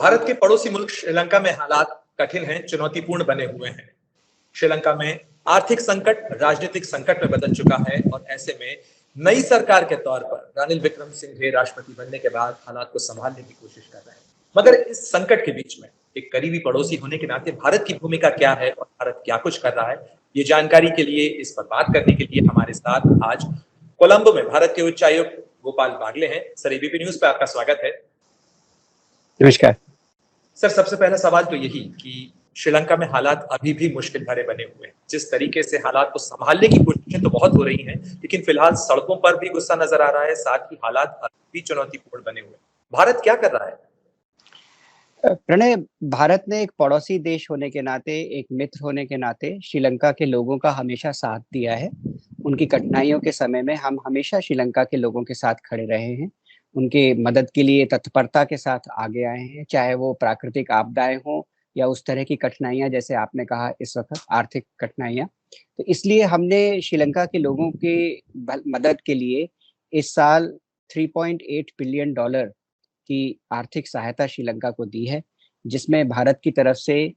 भारत के पड़ोसी मुल्क श्रीलंका में हालात कठिन हैं, चुनौतीपूर्ण बने हुए हैं। श्रीलंका में आर्थिक संकट राजनीतिक संकट में बदल चुका है और ऐसे में नई सरकार के तौर पर रानिल विक्रमसिंघे राष्ट्रपति बनने के बाद हालात को संभालने की कोशिश कर रहे हैं। मगर इस संकट के बीच में एक करीबी पड़ोसी होने के नाते भारत की भूमिका क्या है और भारत क्या कुछ कर रहा है, ये जानकारी के लिए, इस पर बात करने के लिए हमारे साथ आज कोलंबो में भारत के उच्चायुक्त गोपाल बागले हैं। सर, एबीपी न्यूज पे आपका स्वागत है। नमस्कार सर, सबसे पहला सवाल तो यही कि श्रीलंका में हालात अभी भी मुश्किल भरे बने हुए हैं। जिस तरीके से हालात को संभालने की कोशिशें तो बहुत हो रही हैं, लेकिन फिलहाल सड़कों पर भी गुस्सा नजर आ रहा है, साथ ही हालात अभी भी चुनौतीपूर्ण बने हुए हैं। भारत क्या कर रहा है? प्रणय, भारत ने एक पड़ोसी देश होने के नाते, एक मित्र होने के नाते श्रीलंका के लोगों का हमेशा साथ दिया है। उनकी कठिनाइयों के समय में हम हमेशा श्रीलंका के लोगों के साथ खड़े रहे हैं। उनके मदद के लिए तत्परता के साथ आगे आए हैं, चाहे वो प्राकृतिक आपदाएं हों या उस तरह की कठिनाइयां जैसे आपने कहा इस वक्त आर्थिक कठिनाइयां। तो इसलिए हमने श्रीलंका के लोगों के मदद के लिए इस साल $3.8 बिलियन की आर्थिक सहायता श्रीलंका को दी है, जिसमें भारत की तरफ से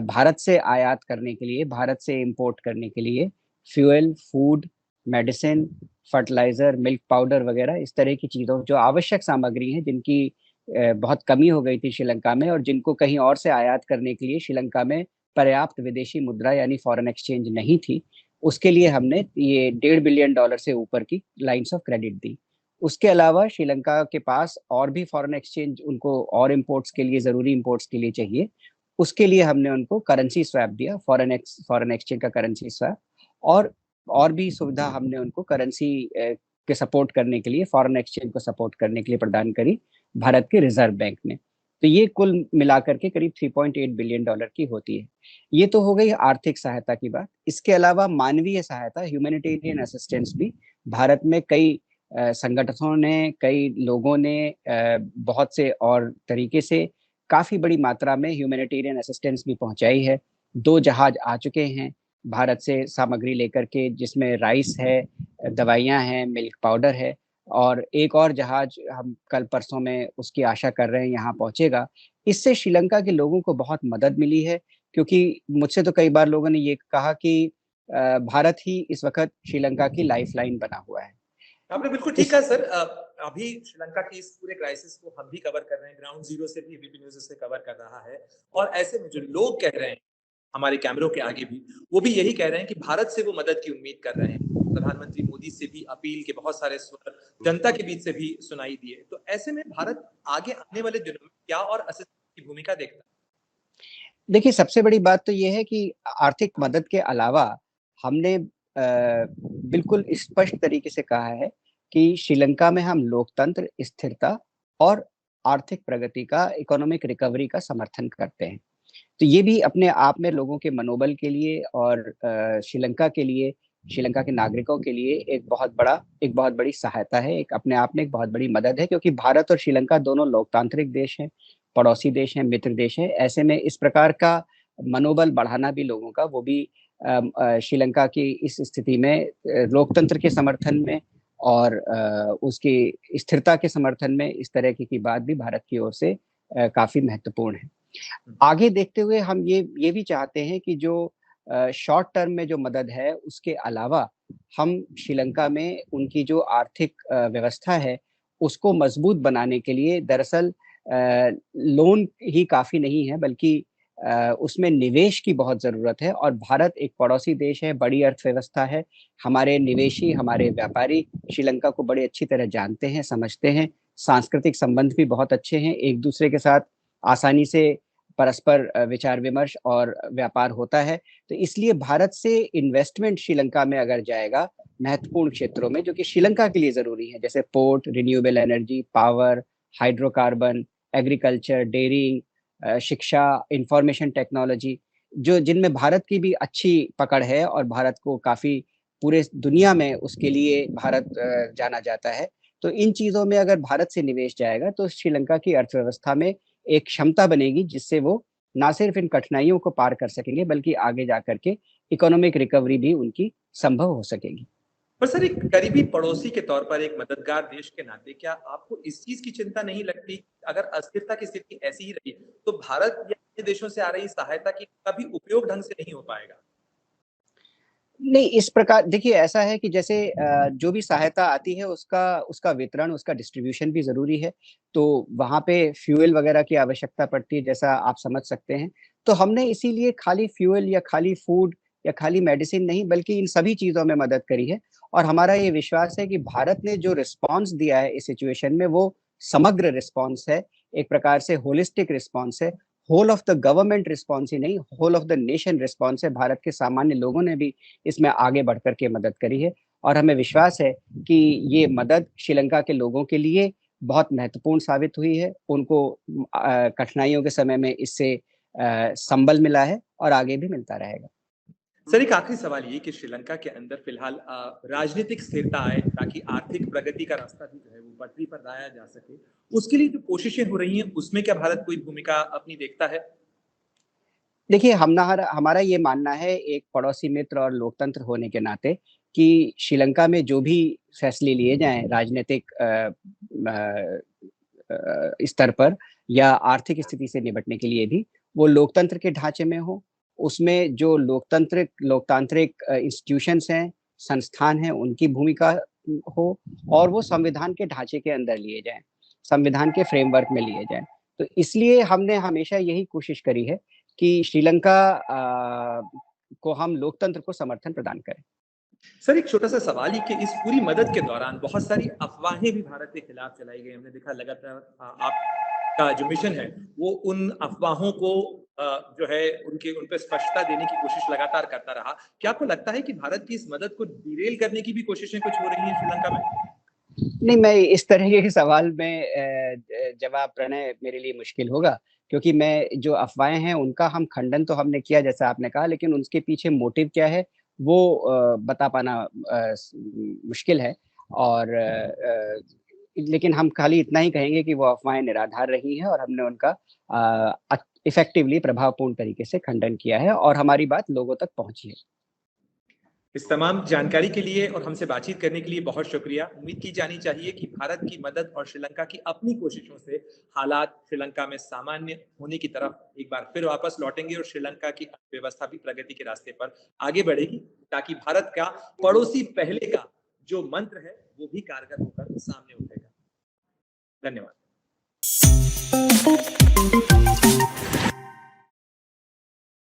भारत से आयात करने के लिए, भारत से इंपोर्ट करने के लिए fuel, food, medicine, fertiliser, milk powder वगैरह इस तरह की चीज़ों जो आवश्यक सामग्री हैं, जिनकी बहुत कमी हो गई थी श्रीलंका में और जिनको कहीं और से आयात करने के लिए श्रीलंका में पर्याप्त विदेशी मुद्रा यानी फॉरेन एक्सचेंज नहीं थी, उसके लिए हमने ये $1.5 बिलियन से ऊपर की लाइन्स ऑफ क्रेडिट दी। उसके अलावा श्रीलंका के पास और भी फॉरेन एक्सचेंज उनको और इम्पोर्ट्स के लिए, ज़रूरी इम्पोर्ट्स के लिए चाहिए, उसके लिए हमने उनको करेंसी स्वैप दिया, फॉरेन एक्सचेंज का करेंसी स्वैप, और भी सुविधा हमने उनको करेंसी के सपोर्ट करने के लिए, फॉरेन एक्सचेंज को सपोर्ट करने के लिए प्रदान करी भारत के रिजर्व बैंक ने। तो ये कुल मिलाकर के करीब $3.8 बिलियन की होती है। ये तो हो गई आर्थिक सहायता की बात। इसके अलावा मानवीय सहायता, ह्यूमैनिटेरियन असिस्टेंस भी भारत में कई संगठनों ने, कई लोगों ने बहुत से और तरीके से काफ़ी बड़ी मात्रा में ह्यूमैनिटेरियन असिस्टेंस भी पहुंचाई है। 2 जहाज आ चुके हैं भारत से सामग्री लेकर के, जिसमें राइस है, दवाइयां हैं, मिल्क पाउडर है, और एक और जहाज हम कल परसों में उसकी आशा कर रहे हैं यहाँ पहुंचेगा। इससे श्रीलंका के लोगों को बहुत मदद मिली है, क्योंकि मुझसे तो कई बार लोगों ने ये कहा कि भारत ही इस वक्त श्रीलंका की लाइफलाइन बना हुआ है। आपने बिल्कुल ठीक कहा सर। अभी श्रीलंका की इस पूरे क्राइसिस को हम भी कवर कर रहे हैं, ग्राउंड जीरो से भी एबीपी न्यूज से कवर कर रहा है। और ऐसे में जो लोग कह रहे हैं हमारे कैमरों के आगे भी, वो भी यही कह रहे हैं कि भारत से वो मदद की उम्मीद कर रहे हैं। प्रधानमंत्री मोदी से भी अपील के बहुत सारे स्वर जनता के बीच से भी सुनाई दिए। तो ऐसे में भारत आगे आने वाले दिनों में क्या और असिस्टेंस की भूमिका देखता है? देखिए, सबसे बड़ी बात तो ये है कि आर्थिक मदद के अलावा हमने बिल्कुल स्पष्ट तरीके से कहा है कि श्रीलंका में हम लोकतंत्र, स्थिरता और आर्थिक प्रगति का, इकोनॉमिक रिकवरी का समर्थन करते हैं। तो ये भी अपने आप में लोगों के मनोबल के लिए और श्रीलंका के लिए, श्रीलंका के नागरिकों के लिए एक बहुत बड़ी सहायता है, एक अपने आप में एक बहुत बड़ी मदद है, क्योंकि भारत और श्रीलंका दोनों लोकतांत्रिक देश हैं, पड़ोसी देश हैं, मित्र देश हैं। ऐसे में इस प्रकार का मनोबल बढ़ाना भी लोगों का, वो भी श्रीलंका की इस स्थिति में लोकतंत्र के समर्थन में और उसकी स्थिरता के समर्थन में इस तरह की बात भी भारत की ओर से काफी महत्वपूर्ण है। आगे देखते हुए हम ये भी चाहते हैं कि जो शॉर्ट टर्म में जो मदद है, उसके अलावा हम श्रीलंका में उनकी जो आर्थिक व्यवस्था है उसको मजबूत बनाने के लिए, दरअसल लोन ही काफी नहीं है, बल्कि उसमें निवेश की बहुत ज़रूरत है। और भारत एक पड़ोसी देश है, बड़ी अर्थव्यवस्था है, हमारे निवेशी, हमारे व्यापारी श्रीलंका को बड़े अच्छी तरह जानते हैं, समझते हैं, सांस्कृतिक संबंध भी बहुत अच्छे हैं, एक दूसरे के साथ आसानी से परस्पर विचार विमर्श और व्यापार होता है। तो इसलिए भारत से इन्वेस्टमेंट श्रीलंका में अगर जाएगा महत्वपूर्ण क्षेत्रों में, जो कि श्रीलंका के लिए ज़रूरी है, जैसे port, renewable energy, power, hydrocarbon, agriculture, dairy, शिक्षा, इंफॉर्मेशन टेक्नोलॉजी, जो जिनमें भारत की भी अच्छी पकड़ है और भारत को काफ़ी पूरे दुनिया में उसके लिए भारत जाना जाता है। तो इन चीज़ों में अगर भारत से निवेश जाएगा तो श्रीलंका की अर्थव्यवस्था में एक क्षमता बनेगी, जिससे वो ना सिर्फ इन कठिनाइयों को पार कर सकेंगे, बल्कि आगे जाकर के इकोनॉमिक रिकवरी भी उनकी संभव हो सकेगी। पर सर, एक करीबी पड़ोसी के तौर पर, एक मददगार देश के नाते, क्या आपको इस चीज की चिंता नहीं लगती अगर अस्थिरता की स्थिति ऐसी ही रही तो भारत या अन्य देशों से आ रही सहायता की कभी उपयोग ढंग से नहीं हो पाएगा? नहीं, इस प्रकार देखिए ऐसा है कि जैसे जो भी सहायता आती है उसका उसका वितरण, उसका डिस्ट्रीब्यूशन भी ज़रूरी है। तो वहाँ पे फ्यूल वगैरह की आवश्यकता पड़ती है, जैसा आप समझ सकते हैं। तो हमने इसीलिए खाली फ्यूल या खाली फूड या खाली मेडिसिन नहीं, बल्कि इन सभी चीज़ों में मदद करी है। और हमारा ये विश्वास है कि भारत ने जो रिस्पॉन्स दिया है इस सिचुएशन में, वो समग्र रिस्पॉन्स है, एक प्रकार से होलिस्टिक रिस्पॉन्स है। Whole of the government response ही नहीं, whole of the nation response है। भारत के सामान्य लोगों ने भी इसमें आगे बढ़ कर के मदद करी है और हमें विश्वास है कि ये मदद श्रीलंका के लोगों के लिए बहुत महत्वपूर्ण साबित हुई है। उनको कठिनाइयों के समय में इससे संबल मिला है और आगे भी मिलता रहेगा। सर, एक आखिरी सवाल ये कि श्रीलंका के अंदर फिलहाल राजनीतिक स्थिरता आए ताकि आर्थिक प्रगति का रास्ता भी जो है वो पटरी पर लाया जा सके, उसके लिए जो कोशिशें हो रही हैं उसमें क्या भारत कोई भूमिका अपनी देखता है? देखिए, हमारा ये मानना है एक पड़ोसी मित्र और लोकतंत्र होने के नाते कि श्रीलंका में जो भी फैसले लिए जाएँ राजनीतिक स्तर पर या आर्थिक स्थिति से निपटने के लिए भी, वो लोकतंत्र के ढाँचे में हो। उसमें जो लोकतांत्रिक इंस्टीट्यूशंस हैं, संस्थान हैं, उनकी भूमिका हो और वो संविधान के ढाँचे के अंदर लिए जाएँ, संविधान के फ्रेमवर्क में लिए जाएँ। तो इसलिए हमने हमेशा यही कोशिश करी है कि श्रीलंका को हम लोकतंत्र को समर्थन प्रदान करें। सर, एक छोटा सा सवाल ही कि इस पूरी मदद के दौरान बहुत सारी अफवाहें भी भारत के खिलाफ चलाई गई। हमने देखा लगातार आपका जो मिशन है वो उन अफवाहों को जो है उन पे स्पष्टता देने की कोशिश लगातार करता रहा। क्या आपको लगता है कि भारत की इस मदद को डिरेल करने की भी कोशिशें कुछ हो रही हैं श्रीलंका में? नहीं, मैं इस तरह के सवाल में जवाब प्रणय मेरे लिए मुश्किल होगा, क्योंकि मैं जो अफ़वाहें हैं उनका हम खंडन तो हमने किया जैसा आपने कहा, लेकिन उसके पीछे मोटिव क्या है वो बता पाना मुश्किल है। और लेकिन हम खाली इतना ही कहेंगे कि वो अफ़वाहें निराधार रही हैं और हमने उनका इफ़ेक्टिवली प्रभावपूर्ण तरीके से खंडन किया है और हमारी बात लोगों तक पहुँची है। इस तमाम जानकारी के लिए और हमसे बातचीत करने के लिए बहुत शुक्रिया। उम्मीद की जानी चाहिए कि भारत की मदद और श्रीलंका की अपनी कोशिशों से हालात श्रीलंका में सामान्य होने की तरफ एक बार फिर वापस लौटेंगे और श्रीलंका की अर्थव्यवस्था भी प्रगति के रास्ते पर आगे बढ़ेगी, ताकि भारत का पड़ोसी पहले का जो मंत्र है वो भी कारगर होकर सामने उठेगा। धन्यवाद।